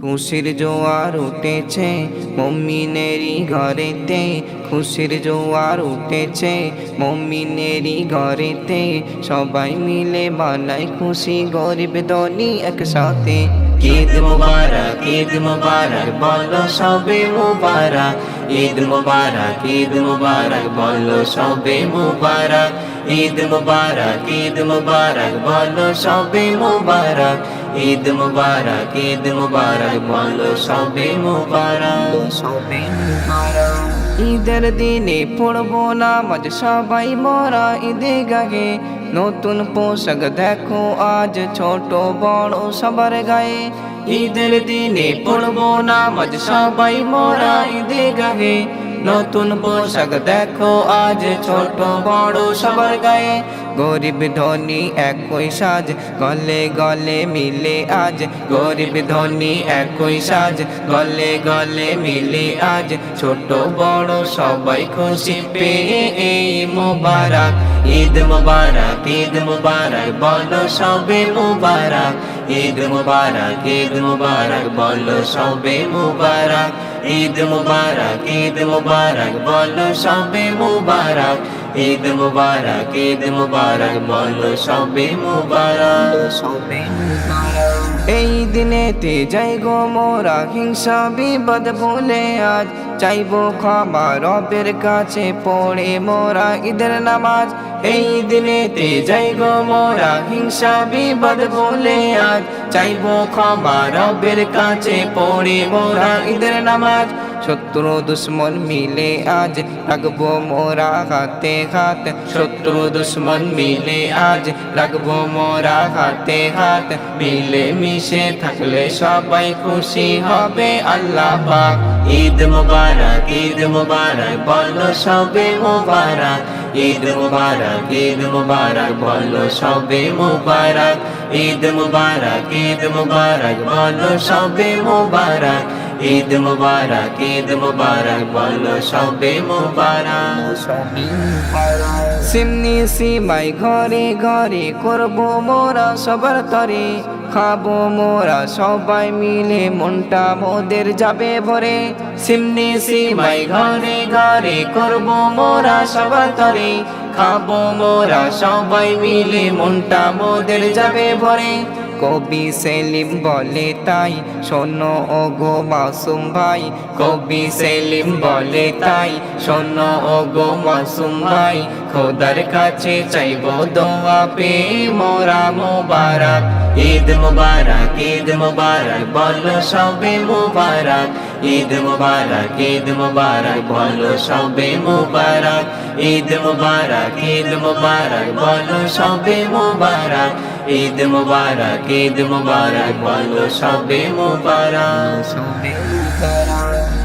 খুশির জোয়ার উঠেছে মুমিনেরই ঘরেতে, খুশির জোয়ার উঠেছে মুমিনেরই ঘরেতে। সবাই মিলে বানায় খুশি গরিব ধনী একসাথে। ঈদ মুবারক, ঈদ মুবারক বলো সবে মুবারক। ঈদ মুবারক, ঈদ মুবারক বলো সবে মুবারক। ঈদ মুবারক, ঈদ মুবারক বলো সবে মুবারক। ঈদ মুবারক, ঈদ মুবারক বলো সবে মুবারক, সবে মুবারক। ঈদের দিনে পড়বো নামাজ সবাই মোরা ঈদে গাহে। নতুন পোশাক দেখো আজ ছোট বড় সবার গায়ে। ঈদের দিনে পড়বো নামাজ সবাই মোরা ঈদে গাহে। নতুন পোশাক দেখো আজ ছোট বড় সবার গায়ে। গরিব ধনী একই সাজ গলে গলে মিলে আজ। গরিব ধনী একই সাজ গলে গলে মিলে আজ। ছোট বড় সবাই খুশি পেয়ে এই মুবারক। ঈদ মুবারক, ঈদ মুবারক বলো সবে মুবারক। ঈদ মুবারক, ঈদ মুবারক বলো সবে মুবারক। ঈদ মুবারক, ঈদ মুবারক বলো সবে মুবারক। ঈদ মুবারক, ঈদ মুবারক বলো সবে মুবারক, সবে মুবারক। এই দিনেতে যাই গো মোরা হিংসা বিপদ ভুলে আজ। চাইবো ক্ষমা রবের কাছে পড়ে মোরা ঈদের নামাজ। এই দিনেতে যাই গো মোরা হিংসা বিপদ ভুলে আজ। চাইবো ক্ষমা রবের কাছে পড়ে মোরা ঈদের নামাজ। শত্রু দুশ্মন মিলে আজ রাখবো মোরা হাতে হাত। শত্রু দুশ্মন মিলে আজ রাখবো মোরা হাতে হাত। মিলে মিশে থাকলে সবাই খুশি হবে আল্লাহ পাক। ঈদ মুবারক, ঈদ মুবারক বলো সবে মুবারক। ঈদ মুবারক, ঈদ মুবারক বলো সবে মুবারক। ঈদ মুবারক, ঈদ মুবারক বলো সবে মুবারক। ঈদ মুবারক, ঈদ মুবারক বলো সবে মুবারক, সবে মুবারক। সিমনি সিমাই ঘরে ঘরে করবো মোরা সবার তরে। খাবো মোরা সবাই মিলে মনটা মোদের যাবে ভরে। সিমনি সিমাই ঘরে ঘরে করবো মোরা সবার তরে। খাবো মোরা সবাই মিলে মনটা মোদের যাবে ভরে। কবি সেলিম বলে তাই শোনো ওগো মাসুম ভাই। কবি সেলিম বলে তাই শোনো ওগো মাসুম ভাই। খোদার কাছে চাইবো দোয়া পেয়ে মোরা মুবারক। ঈদ মুবারক, ঈদ মুবারক বলো সবে মুবারক। ঈদ মুবারক, ঈদ মুবারক বলো সবে মুবারক। ঈদ মুবারক, ঈদ মুবারক বলো সবে মুবারক। ঈদ মুবারক, ঈদ মুবারক বলো সবে মুবারক, সবে মুবারক।